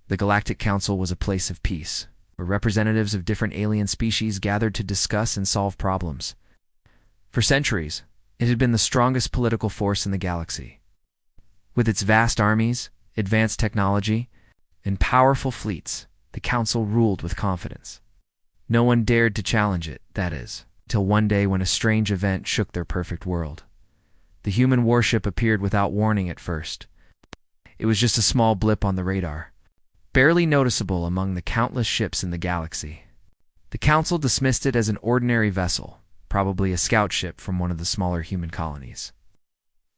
The Galactic Council was a place of peace, where representatives of different alien species gathered to discuss and solve problems. For centuries, it had been the strongest political force in the galaxy. With its vast armies, advanced technology, and powerful fleets, the Council ruled with confidence. No one dared to challenge it, that is, till one day when a strange event shook their perfect world. The human warship appeared without warning at first. It was just a small blip on the radar, barely noticeable among the countless ships in the galaxy. The Council dismissed it as an ordinary vessel, probably a scout ship from one of the smaller human colonies.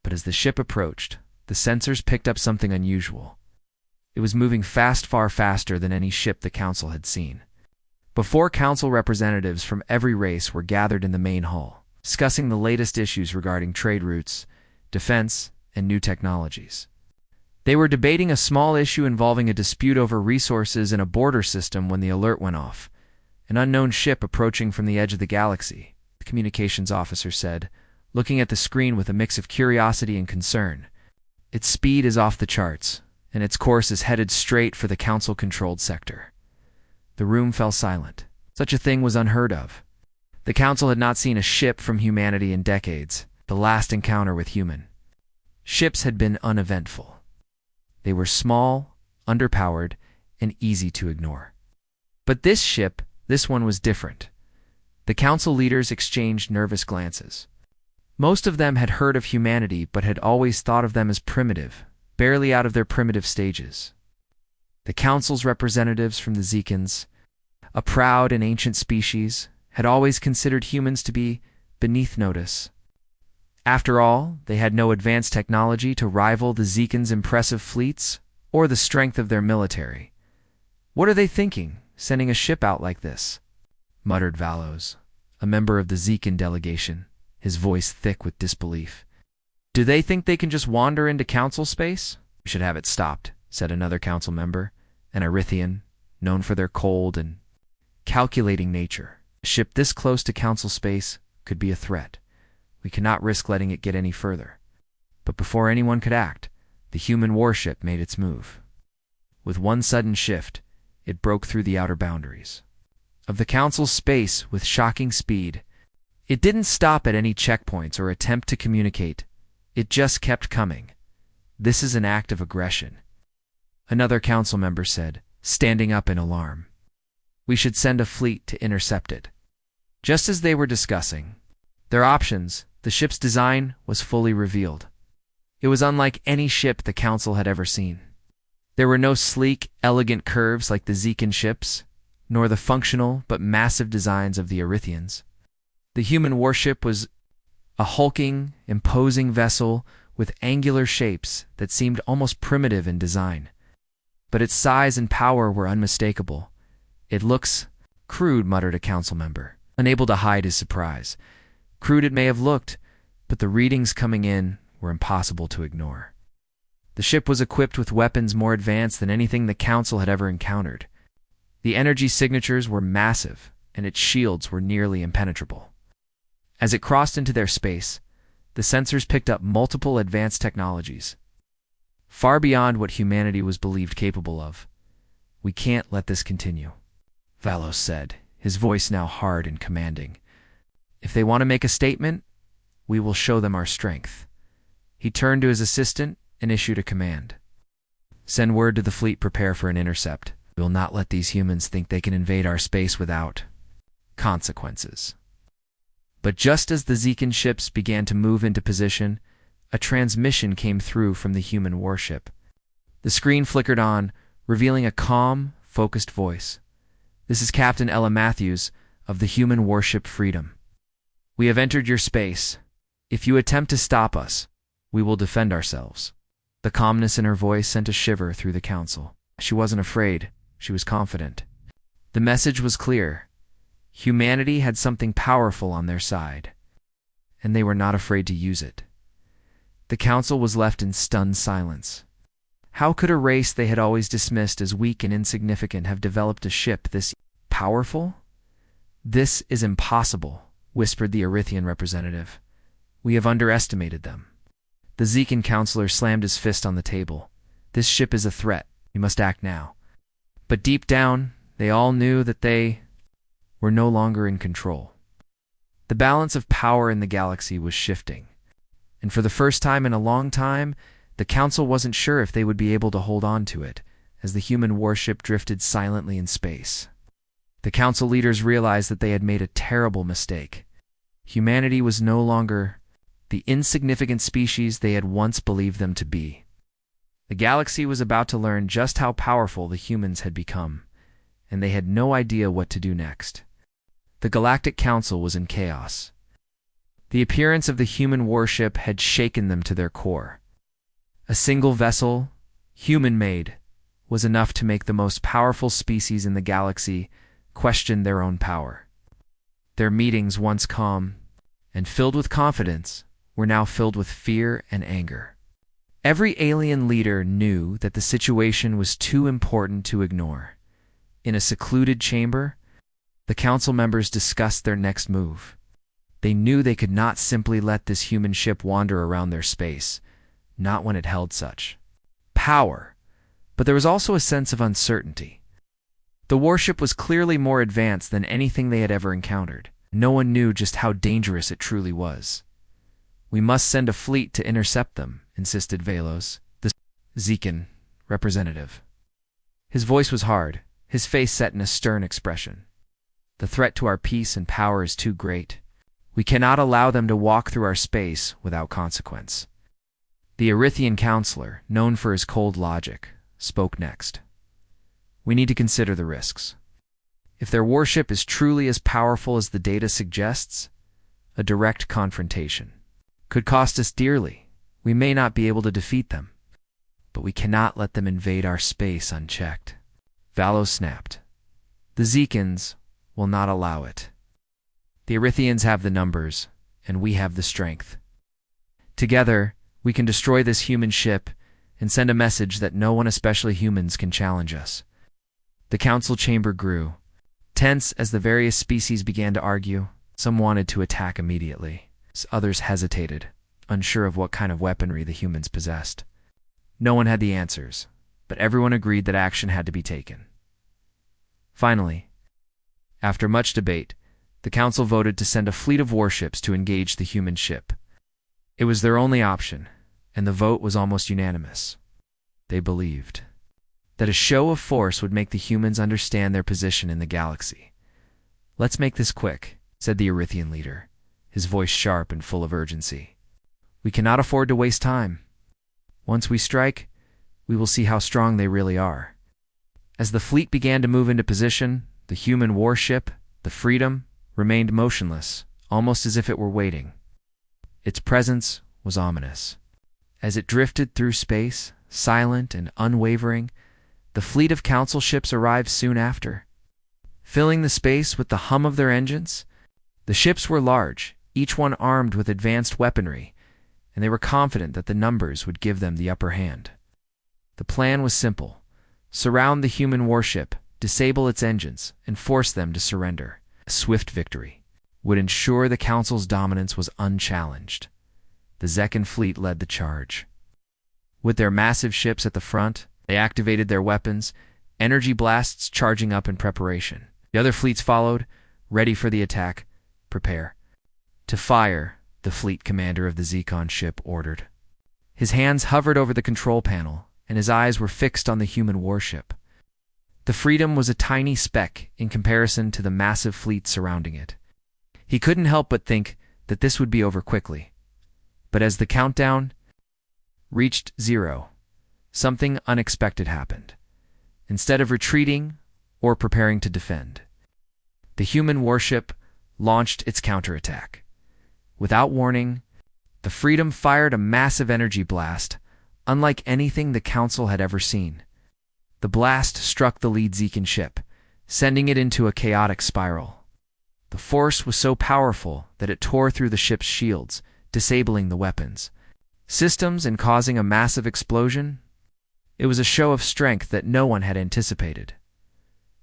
But as the ship approached, the sensors picked up something unusual. It was moving far faster than any ship the Council had seen. Before Council representatives from every race were gathered in the main hall, discussing the latest issues regarding trade routes, defense, and new technologies. They were debating a small issue involving a dispute over resources in a border system when the alert went off. An unknown ship approaching from the edge of the galaxy, the communications officer said, looking at the screen with a mix of curiosity and concern. Its speed is off the charts, and its course is headed straight for the Council-controlled sector. The room fell silent. Such a thing was unheard of. The Council had not seen a ship from humanity in decades, the last encounter with human. Ships had been uneventful. They were small, underpowered, and easy to ignore. But this ship, this one was different. The Council leaders exchanged nervous glances. Most of them had heard of humanity but had always thought of them as primitive, barely out of their primitive stages. The Council's representatives from the Zekans, a proud and ancient species, had always considered humans to be beneath notice. After all, they had no advanced technology to rival the Zekans' impressive fleets or the strength of their military. "What are they thinking, sending a ship out like this?" muttered Valos, a member of the Zekan delegation, his voice thick with disbelief. "Do they think they can just wander into Council space?" "We should have it stopped," said another Council member, an Erythian, known for their cold and calculating nature. A ship this close to Council space could be a threat. We cannot risk letting it get any further. But before anyone could act, the human warship made its move. With one sudden shift, it broke through the outer boundaries of the Council's space with shocking speed. It didn't stop at any checkpoints or attempt to communicate. It just kept coming. "This is an act of aggression," another Council member said, standing up in alarm. "We should send a fleet to intercept it." Just as they were discussing their options, the ship's design was fully revealed. It was unlike any ship the Council had ever seen. There were no sleek, elegant curves like the Zekan ships, nor the functional but massive designs of the Erythians. The human warship was a hulking, imposing vessel with angular shapes that seemed almost primitive in design. But its size and power were unmistakable. "It looks crude," muttered a Council member, unable to hide his surprise. Crude it may have looked, but the readings coming in were impossible to ignore. The ship was equipped with weapons more advanced than anything the Council had ever encountered. The energy signatures were massive, and its shields were nearly impenetrable. As it crossed into their space, the sensors picked up multiple advanced technologies, far beyond what humanity was believed capable of. "We can't let this continue," Valos said, his voice now hard and commanding. "If they want to make a statement, we will show them our strength." He turned to his assistant and issued a command. "Send word to the fleet, prepare for an intercept. We will not let these humans think they can invade our space without consequences." But just as the Zekan ships began to move into position, a transmission came through from the human warship. The screen flickered on, revealing a calm, focused voice. "This is Captain Ella Matthews of the human warship Freedom. We have entered your space. If you attempt to stop us, we will defend ourselves." The calmness in her voice sent a shiver through the Council. She wasn't afraid. She was confident. The message was clear. Humanity had something powerful on their side, and they were not afraid to use it. The Council was left in stunned silence. How could a race they had always dismissed as weak and insignificant have developed a ship this powerful? "This is impossible," whispered the Erythian representative. "We have underestimated them." The Zekan counselor slammed his fist on the table. "This ship is a threat. We must act now." But deep down, they all knew that they were no longer in control. The balance of power in the galaxy was shifting, and for the first time in a long time, the Council wasn't sure if they would be able to hold on to it as the human warship drifted silently in space. The Council leaders realized that they had made a terrible mistake. Humanity was no longer the insignificant species they had once believed them to be. The galaxy was about to learn just how powerful the humans had become, and they had no idea what to do next. The Galactic Council was in chaos. The appearance of the human warship had shaken them to their core. A single vessel, human-made, was enough to make the most powerful species in the galaxy question their own power. Their meetings, once calm and filled with confidence, were now filled with fear and anger. Every alien leader knew that the situation was too important to ignore. In a secluded chamber, the council members discussed their next move. They knew they could not simply let this human ship wander around their space, not when it held such power. But there was also a sense of uncertainty. The warship was clearly more advanced than anything they had ever encountered. No one knew just how dangerous it truly was. "We must send a fleet to intercept them," insisted Velos, the Zekan representative. His voice was hard, his face set in a stern expression. "The threat to our peace and power is too great. We cannot allow them to walk through our space without consequence." The Erythian counselor, known for his cold logic, spoke next. "We need to consider the risks. If their warship is truly as powerful as the data suggests, a direct confrontation could cost us dearly. We may not be able to defeat them, but we cannot let them invade our space unchecked." Valos snapped. "The Zekans will not allow it. The Erythians have the numbers, and we have the strength. Together, we can destroy this human ship and send a message that no one, especially humans, can challenge us." The council chamber grew tense as the various species began to argue. Some wanted to attack immediately. Others hesitated, unsure of what kind of weaponry the humans possessed. No one had the answers, but everyone agreed that action had to be taken. Finally, after much debate, the council voted to send a fleet of warships to engage the human ship. It was their only option, and the vote was almost unanimous. They believed that a show of force would make the humans understand their position in the galaxy. "Let's make this quick," said the Erythian leader, his voice sharp and full of urgency. "We cannot afford to waste time. Once we strike, we will see how strong they really are." As the fleet began to move into position, the human warship, the Freedom, remained motionless, almost as if it were waiting. Its presence was ominous. As it drifted through space, silent and unwavering, the fleet of council ships arrived soon after. Filling the space with the hum of their engines, the ships were large, each one armed with advanced weaponry, and they were confident that the numbers would give them the upper hand. The plan was simple: surround the human warship, disable its engines, and force them to surrender. A swift victory would ensure the council's dominance was unchallenged. The Zekan fleet led the charge. With their massive ships at the front, they activated their weapons, energy blasts charging up in preparation. The other fleets followed, ready for the attack. "Prepare to fire," the fleet commander of the Zekon ship ordered. His hands hovered over the control panel, and his eyes were fixed on the human warship. The Freedom was a tiny speck in comparison to the massive fleet surrounding it. He couldn't help but think that this would be over quickly. But as the countdown reached 0, something unexpected happened. Instead of retreating or preparing to defend, the human warship launched its counterattack. Without warning, the Freedom fired a massive energy blast, unlike anything the Council had ever seen. The blast struck the lead Zekan ship, sending it into a chaotic spiral. The force was so powerful that it tore through the ship's shields, disabling the weapons systems and causing a massive explosion. It was a show of strength that no one had anticipated.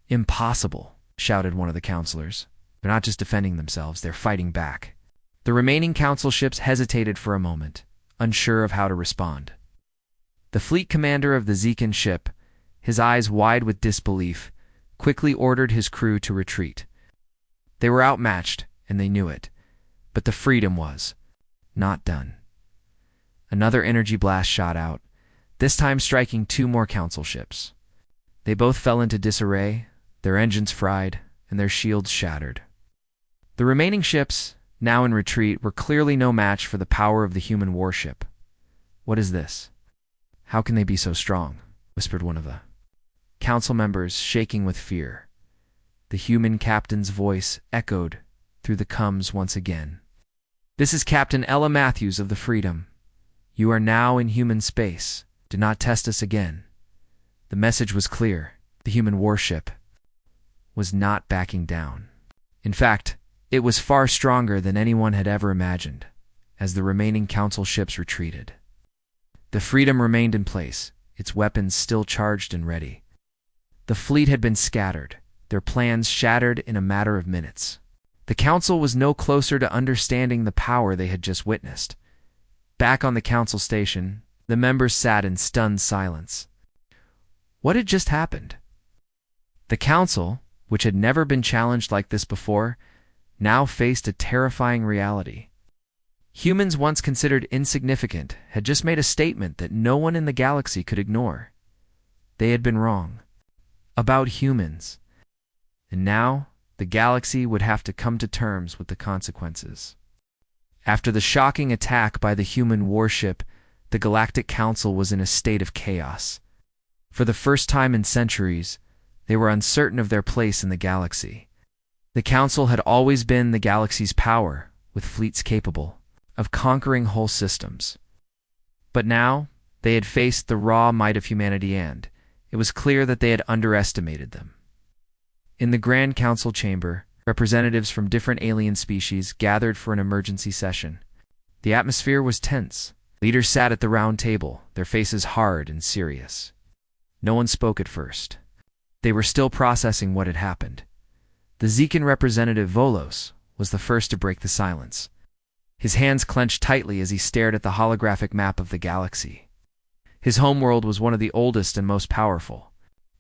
"Impossible," shouted one of the counselors. "They're not just defending themselves, they're fighting back." The remaining council ships hesitated for a moment, unsure of how to respond. The fleet commander of the Zekan ship his eyes wide with disbelief, quickly ordered his crew to retreat. They were outmatched, and they knew it, but the freedom was not done. Another energy blast shot out, this time striking 2 more council ships. They both fell into disarray, their engines fried, and their shields shattered. The remaining ships, now in retreat, were clearly no match for the power of the human warship. "What is this? How can they be so strong?" whispered one of the council members, shaking with fear. The human captain's voice echoed through the comms once again. "This is Captain Ella Matthews of the Freedom. You are now in human space. Do not test us again." The message was clear. The human warship was not backing down. In fact, it was far stronger than anyone had ever imagined. As the remaining council ships retreated, the Freedom remained in place, its weapons still charged and ready. The fleet had been scattered, their plans shattered in a matter of minutes. The council was no closer to understanding the power they had just witnessed. Back on the council station, the members sat in stunned silence. What had just happened? The council, which had never been challenged like this before, now faced a terrifying reality. Humans once considered insignificant had just made a statement that no one in the galaxy could ignore. They had been wrong about humans, and now the galaxy would have to come to terms with the consequences. After the shocking attack by the human warship, the Galactic Council was in a state of chaos. For the first time in centuries, they were uncertain of their place in the galaxy. The Council had always been the galaxy's power, with fleets capable of conquering whole systems. But now, they had faced the raw might of humanity, and it was clear that they had underestimated them. In the Grand Council chamber, representatives from different alien species gathered for an emergency session. The atmosphere was tense. Leaders sat at the round table, their faces hard and serious. No one spoke at first. They were still processing what had happened. The Zekan representative Volos was the first to break the silence. His hands clenched tightly as he stared at the holographic map of the galaxy. His homeworld was one of the oldest and most powerful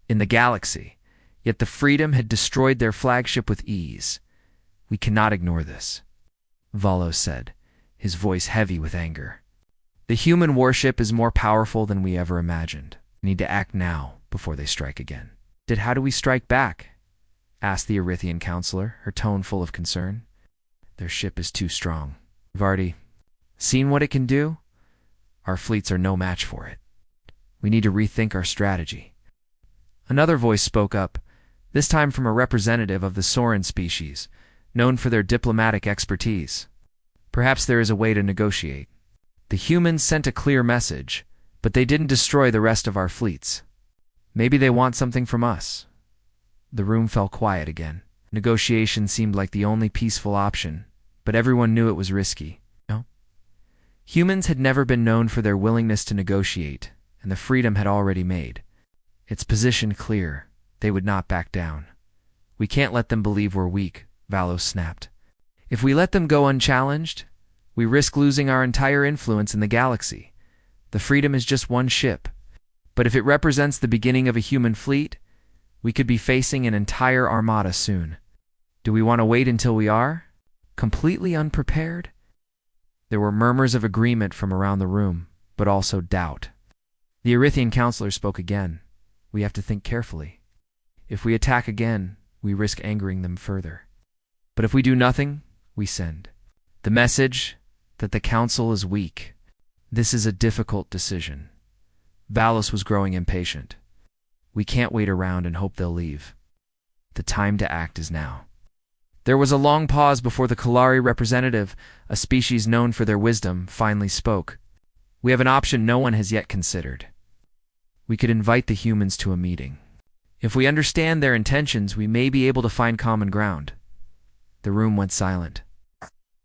in the galaxy, yet the Freedom had destroyed their flagship with ease. "We cannot ignore this," Volos said, his voice heavy with anger. "The human warship is more powerful than we ever imagined. We need to act now before they strike again." How do we strike back?" asked the Erythian counselor, her tone full of concern. "Their ship is too strong. We've already seen what it can do. Our fleets are no match for it. We need to rethink our strategy." Another voice spoke up, this time from a representative of the Soren species, known for their diplomatic expertise. "Perhaps there is a way to negotiate. The humans sent a clear message, but they didn't destroy the rest of our fleets. Maybe they want something from us." The room fell quiet again. Negotiation seemed like the only peaceful option, but everyone knew it was risky. No? Humans had never been known for their willingness to negotiate, and the Freedom had already made its position clear. They would not back down. "We can't let them believe we're weak," Volos snapped. "If we let them go unchallenged, we risk losing our entire influence in the galaxy. The Freedom is just one ship, but if it represents the beginning of a human fleet, we could be facing an entire armada soon. Do we want to wait until we are completely unprepared?" There were murmurs of agreement from around the room, but also doubt. The Erythian counselor spoke again. "We have to think carefully. If we attack again, we risk angering them further. But if we do nothing, we send the message that the council is weak. This is a difficult decision." Volos was growing impatient. "We can't wait around and hope they'll leave. The time to act is now." There was a long pause before the Kalari representative, a species known for their wisdom, finally spoke. "We have an option no one has yet considered. We could invite the humans to a meeting. If we understand their intentions, we may be able to find common ground." The room went silent.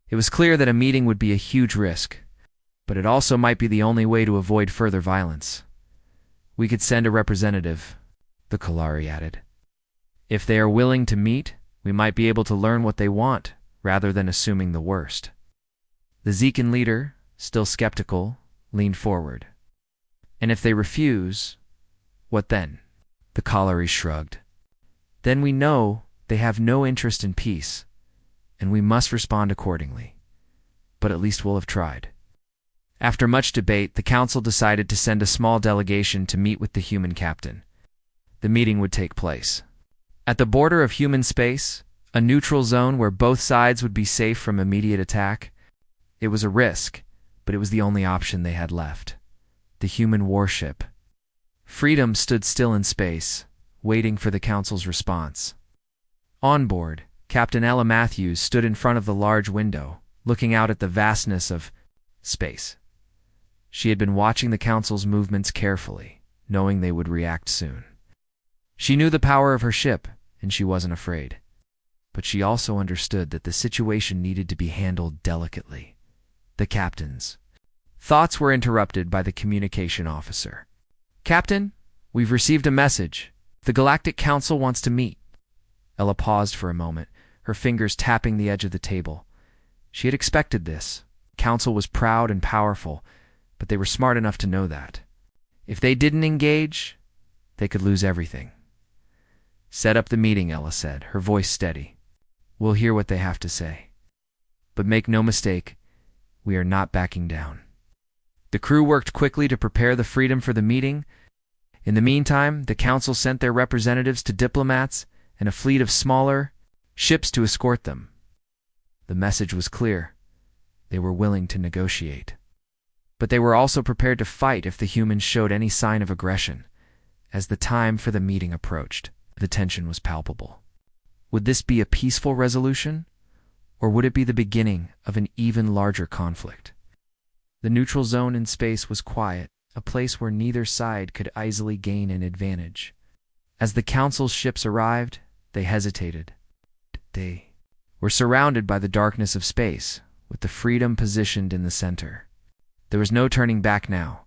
It was clear that a meeting would be a huge risk, but it also might be the only way to avoid further violence. "We could send a representative," the Kalari added. "If they are willing to meet, we might be able to learn what they want, rather than assuming the worst." The Zekan leader, still skeptical, leaned forward. "And if they refuse, what then?" The Colliery shrugged. Then we know they have no interest in peace, and we must respond accordingly. But at least we'll have tried. After much debate, the council decided to send a small delegation to meet with the human captain. The meeting would take place at the border of human space, a neutral zone where both sides would be safe from immediate attack. It was a risk, but it was the only option they had left. The human warship. Freedom stood still in space, waiting for the council's response. On board, Captain Ella Matthews stood in front of the large window, looking out at the vastness of space. She had been watching the council's movements carefully, knowing they would react soon. She knew the power of her ship, and she wasn't afraid. But she also understood that the situation needed to be handled delicately. The captain's thoughts were interrupted by the communication officer. "Captain, we've received a message. The Galactic Council wants to meet." Ella paused for a moment, her fingers tapping the edge of the table. She had expected this. Council was proud and powerful, but they were smart enough to know that if they didn't engage, they could lose everything. "Set up the meeting," Ella said, her voice steady. "We'll hear what they have to say. But make no mistake, we are not backing down." The crew worked quickly to prepare the Freedom for the meeting. In the meantime, the council sent their representatives to diplomats and a fleet of smaller ships to escort them. The message was clear. They were willing to negotiate. But they were also prepared to fight if the humans showed any sign of aggression. As the time for the meeting approached, the tension was palpable. Would this be a peaceful resolution, or would it be the beginning of an even larger conflict? The neutral zone in space was quiet, a place where neither side could easily gain an advantage. As the council's ships arrived, they hesitated. They were surrounded by the darkness of space, with the Freedom positioned in the center. There was no turning back now.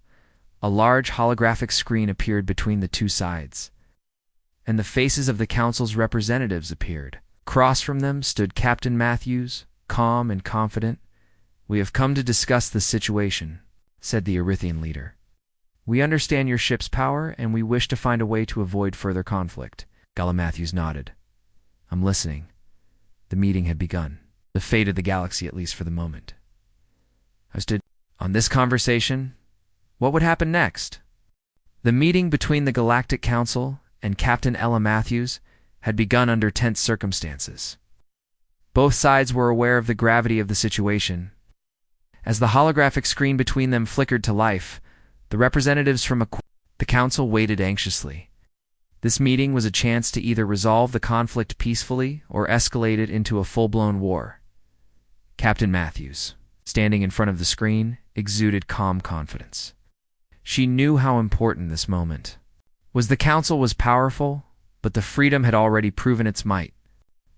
A large holographic screen appeared between the two sides, and the faces of the council's representatives appeared. Across from them stood Captain Matthews, calm and confident. "We have come to discuss the situation," said the Erythian leader. "We understand your ship's power, and we wish to find a way to avoid further conflict." Ella Matthews nodded. "I'm listening." The meeting had begun. The fate of the galaxy, at least for the moment. I stood on this conversation. What would happen next? The meeting between the Galactic Council and Captain Ella Matthews had begun under tense circumstances. Both sides were aware of the gravity of the situation. As the holographic screen between them flickered to life, the representatives from the council waited anxiously. This meeting was a chance to either resolve the conflict peacefully or escalate it into a full-blown war. Captain Matthews, standing in front of the screen, exuded calm confidence. She knew how important this moment was. The council was powerful, but the Freedom had already proven its might.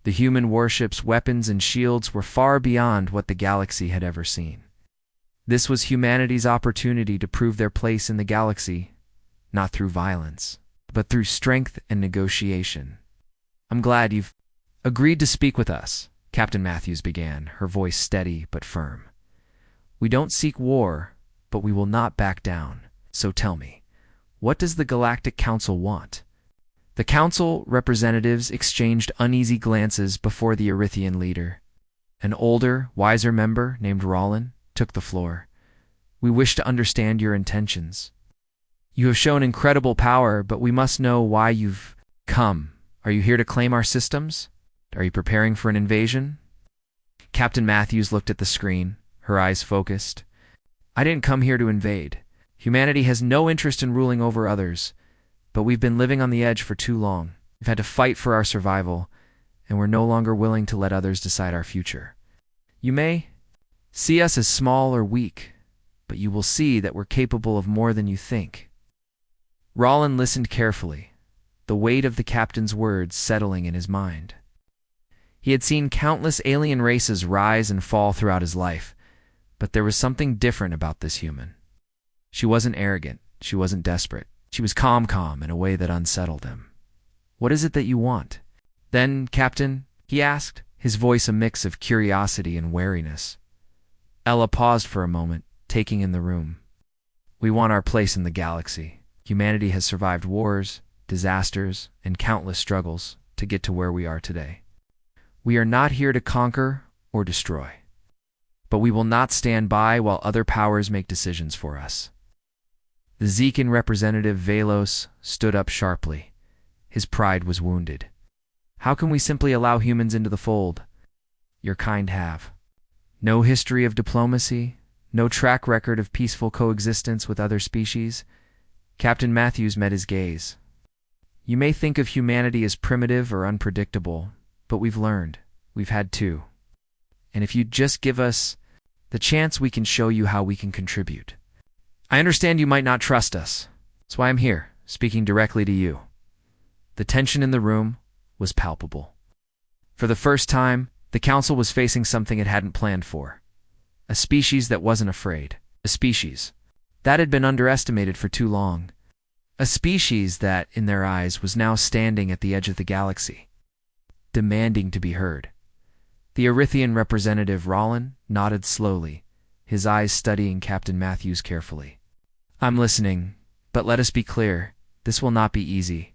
The human warships' weapons and shields were far beyond what the galaxy had ever seen. This was humanity's opportunity to prove their place in the galaxy, not through violence, but through strength and negotiation. "I'm glad you've agreed to speak with us," Captain Matthews began, her voice steady but firm. "We don't seek war, but we will not back down. So tell me, what does the Galactic Council want?" The council representatives exchanged uneasy glances before the Erythian leader. An older, wiser member named Rollin took the floor. "We wish to understand your intentions. You have shown incredible power, but we must know why you've come. Are you here to claim our systems? Are you preparing for an invasion?" Captain Matthews looked at the screen, her eyes focused. "I didn't come here to invade. Humanity has no interest in ruling over others, but we've been living on the edge for too long. We've had to fight for our survival, and we're no longer willing to let others decide our future. You may see us as small or weak, but you will see that we're capable of more than you think." Rollin listened carefully, the weight of the captain's words settling in his mind. He had seen countless alien races rise and fall throughout his life, but there was something different about this human. She wasn't arrogant, she wasn't desperate. She was calm in a way that unsettled him. "What is it that you want?" "Then, Captain," he asked, his voice a mix of curiosity and wariness. Ella paused for a moment, taking in the room. "We want our place in the galaxy. Humanity has survived wars, disasters, and countless struggles to get to where we are today. We are not here to conquer or destroy, but we will not stand by while other powers make decisions for us. The Zekan representative Velos stood up sharply. His pride was wounded. How can we simply allow humans into the fold? Your kind have no history of diplomacy, no track record of peaceful coexistence with other species. Captain Matthews met his gaze. You may think of humanity as primitive or unpredictable, but we've learned. We've had to. And if you just give us the chance, we can show you how we can contribute. I understand you might not trust us. That's why I'm here, speaking directly to you. The tension in the room was palpable. For the first time, the council was facing something it hadn't planned for. A species that wasn't afraid. A species that had been underestimated for too long. A species that, in their eyes, was now standing at the edge of the galaxy, demanding to be heard. The Erythian representative Rollin nodded slowly, his eyes studying Captain Matthews carefully. I'm listening, but let us be clear, this will not be easy.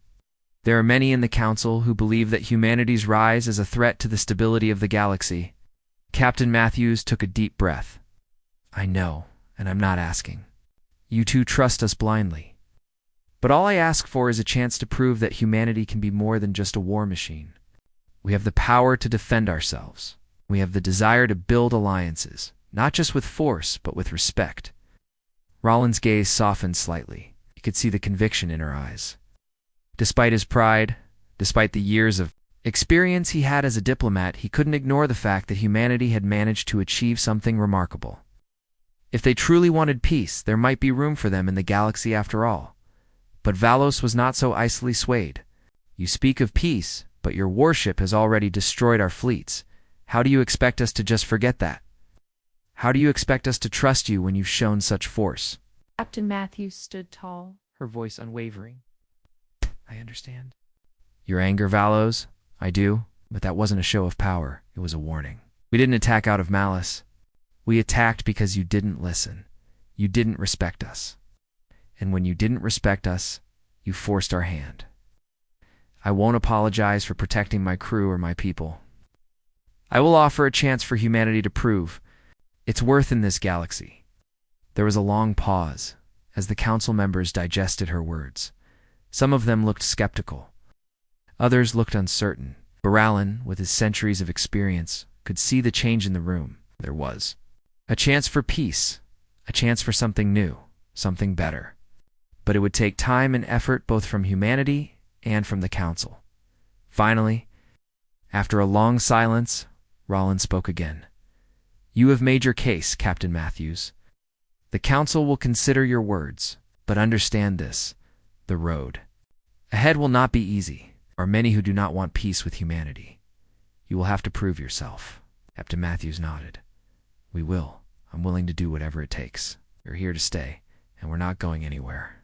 There are many in the Council who believe that humanity's rise is a threat to the stability of the galaxy. Captain Matthews took a deep breath. I know, and I'm not asking. You two trust us blindly. But all I ask for is a chance to prove that humanity can be more than just a war machine. We have the power to defend ourselves. We have the desire to build alliances, not just with force, but with respect. Rollin's gaze softened slightly. He could see the conviction in her eyes. Despite his pride, despite the years of experience he had as a diplomat, he couldn't ignore the fact that humanity had managed to achieve something remarkable. If they truly wanted peace, there might be room for them in the galaxy after all. But Valos was not so easily swayed. You speak of peace, but your warship has already destroyed our fleets. How do you expect us to just forget that? How do you expect us to trust you when you've shown such force? Captain Matthews stood tall, her voice unwavering. I understand. Your anger, Valos? I do, but that wasn't a show of power. It was a warning. We didn't attack out of malice. We attacked because you didn't listen. You didn't respect us. And when you didn't respect us, you forced our hand. I won't apologize for protecting my crew or my people. I will offer a chance for humanity to prove its worth in this galaxy. There was a long pause as the council members digested her words. Some of them looked skeptical. Others looked uncertain. Barallon, with his centuries of experience, could see the change in the room. There was a chance for peace, a chance for something new, something better. But it would take time and effort both from humanity and from the council. Finally, after a long silence, Rollin spoke again. You have made your case, Captain Matthews. The council will consider your words, but understand this. The road ahead will not be easy. There are many who do not want peace with humanity. You will have to prove yourself. Captain Matthews nodded. We will. I'm willing to do whatever it takes. We're here to stay, and we're not going anywhere.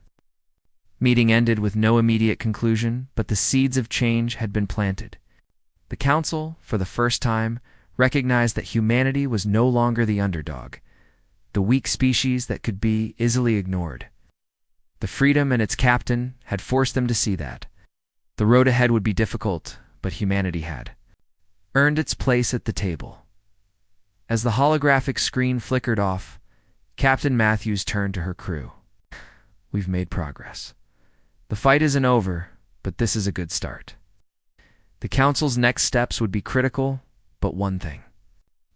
Meeting ended with no immediate conclusion, but the seeds of change had been planted. The council, for the first time, recognized that humanity was no longer the underdog, the weak species that could be easily ignored. The Freedom and its captain had forced them to see that. The road ahead would be difficult, but humanity had earned its place at the table. As the holographic screen flickered off, Captain Matthews turned to her crew. We've made progress. The fight isn't over, but this is a good start. The council's next steps would be critical, but one thing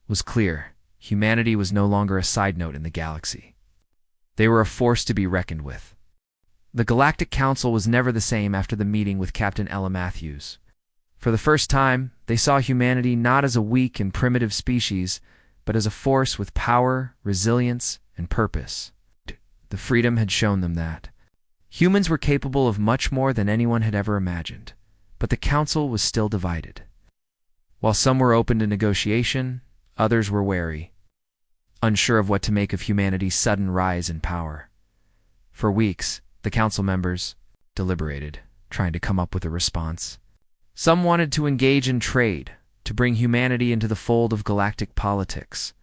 was clear. Humanity was no longer a side note in the galaxy. They were a force to be reckoned with. The Galactic Council was never the same after the meeting with Captain Ella Matthews. For the first time, they saw humanity not as a weak and primitive species, but as a force with power, resilience, and purpose. The Freedom had shown them that humans were capable of much more than anyone had ever imagined, but the Council was still divided. While some were open to negotiation, others were wary, unsure of what to make of humanity's sudden rise in power. For weeks, the council members deliberated, trying to come up with a response. Some wanted to engage in trade, to bring humanity into the fold of galactic politics.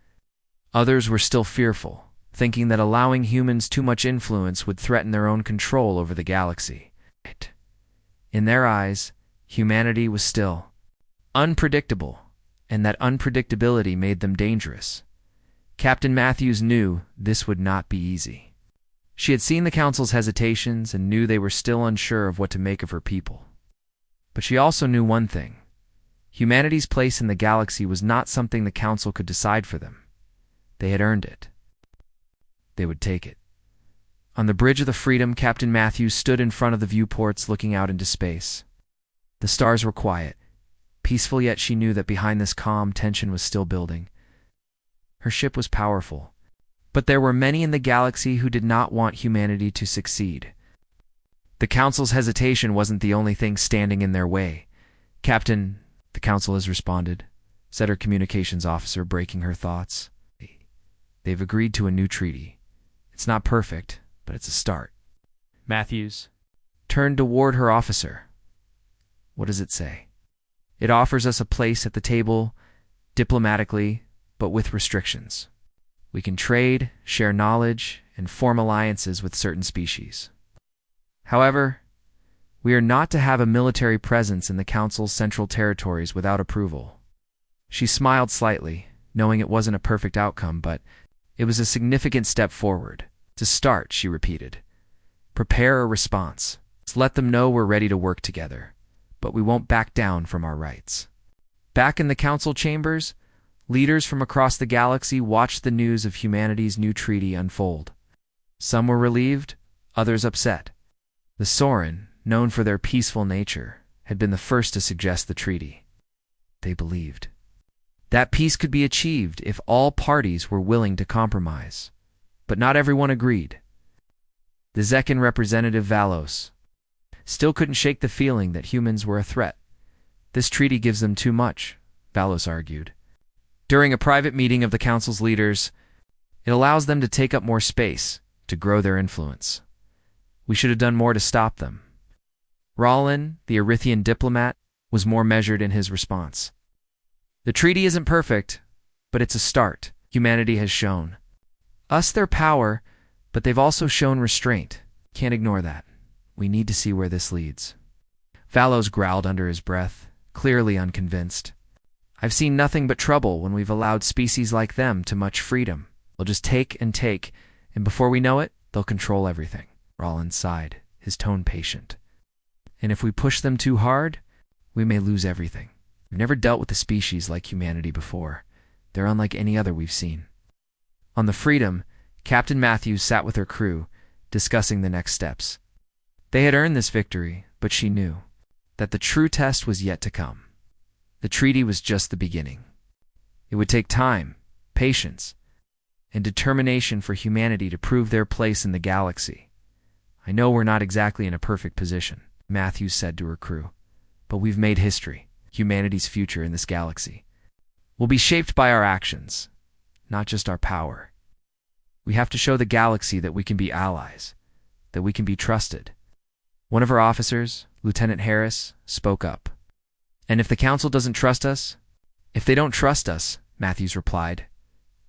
Others were still fearful, thinking that allowing humans too much influence would threaten their own control over the galaxy. In their eyes, humanity was still unpredictable, and that unpredictability made them dangerous. Captain Matthews knew this would not be easy. She had seen the Council's hesitations and knew they were still unsure of what to make of her people. But she also knew one thing. Humanity's place in the galaxy was not something the Council could decide for them. They had earned it. They would take it. On the bridge of the Freedom, Captain Matthews stood in front of the viewports looking out into space. The stars were quiet, peaceful, yet she knew that behind this calm, tension was still building. Her ship was powerful, but there were many in the galaxy who did not want humanity to succeed. The Council's hesitation wasn't the only thing standing in their way. "Captain, the Council has responded," said her communications officer, breaking her thoughts. "They've agreed to a new treaty. It's not perfect, but it's a start." Matthews turned toward her officer. "What does it say?" "It offers us a place at the table, diplomatically, but with restrictions. We can trade, share knowledge, and form alliances with certain species. However, we are not to have a military presence in the Council's central territories without approval." She smiled slightly, knowing it wasn't a perfect outcome, but it was a significant step forward. "To start," she repeated. "Prepare a response. Let them know we're ready to work together, but we won't back down from our rights." Back in the Council chambers, leaders from across the galaxy watched the news of humanity's new treaty unfold. Some were relieved, others upset. The Soren, known for their peaceful nature, had been the first to suggest the treaty. They believed that peace could be achieved if all parties were willing to compromise. But not everyone agreed. The Zekan representative Valos still couldn't shake the feeling that humans were a threat. "This treaty gives them too much," Valos argued. "During a private meeting of the Council's leaders, it allows them to take up more space, to grow their influence. We should have done more to stop them." Rollin, the Erythian diplomat, was more measured in his response. "The treaty isn't perfect, but it's a start. Humanity has shown us their power, but they've also shown restraint. Can't ignore that. We need to see where this leads." Valos growled under his breath, clearly unconvinced. "I've seen nothing but trouble when we've allowed species like them too much freedom. They'll just take, and before we know it, they'll control everything." Rollin sighed, his tone patient. "And if we push them too hard, we may lose everything. We've never dealt with a species like humanity before. They're unlike any other we've seen." On the Freedom, Captain Matthews sat with her crew, discussing the next steps. They had earned this victory, but she knew that the true test was yet to come. The treaty was just the beginning. It would take time, patience, and determination for humanity to prove their place in the galaxy. "I know we're not exactly in a perfect position," Matthews said to her crew, "but we've made history. Humanity's future in this galaxy will be shaped by our actions, not just our power. We have to show the galaxy that we can be allies, that we can be trusted." One of her officers, Lieutenant Harris, spoke up. "And if the Council doesn't trust us?" "If they don't trust us," Matthews replied,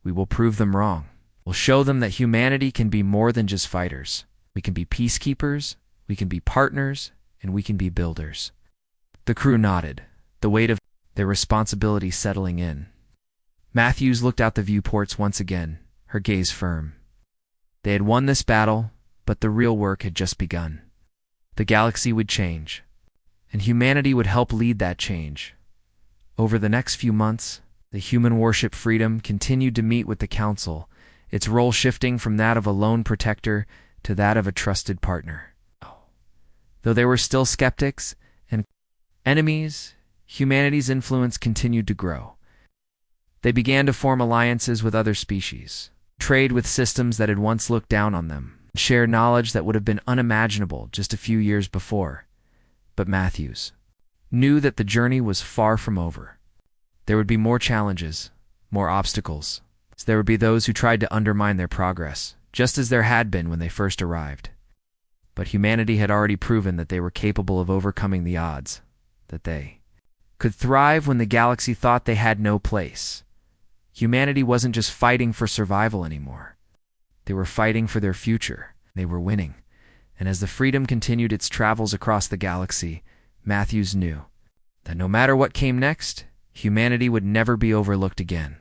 "we will prove them wrong. We'll show them that humanity can be more than just fighters. We can be peacekeepers, we can be partners, and we can be builders." The crew nodded, the weight of their responsibility settling in. Matthews looked out the viewports once again, her gaze firm. They had won this battle, but the real work had just begun. The galaxy would change, and humanity would help lead that change. Over the next few months, the human warship Freedom continued to meet with the Council, its role shifting from that of a lone protector to that of a trusted partner. Though there were still skeptics and enemies, humanity's influence continued to grow. They began to form alliances with other species, trade with systems that had once looked down on them, share knowledge that would have been unimaginable just a few years before. But Matthews knew that the journey was far from over. There would be more challenges, more obstacles. There would be those who tried to undermine their progress, just as there had been when they first arrived. But humanity had already proven that they were capable of overcoming the odds, that they could thrive when the galaxy thought they had no place. Humanity wasn't just fighting for survival anymore. They were fighting for their future. They were winning. And as the Freedom continued its travels across the galaxy, Matthews knew that no matter what came next, humanity would never be overlooked again.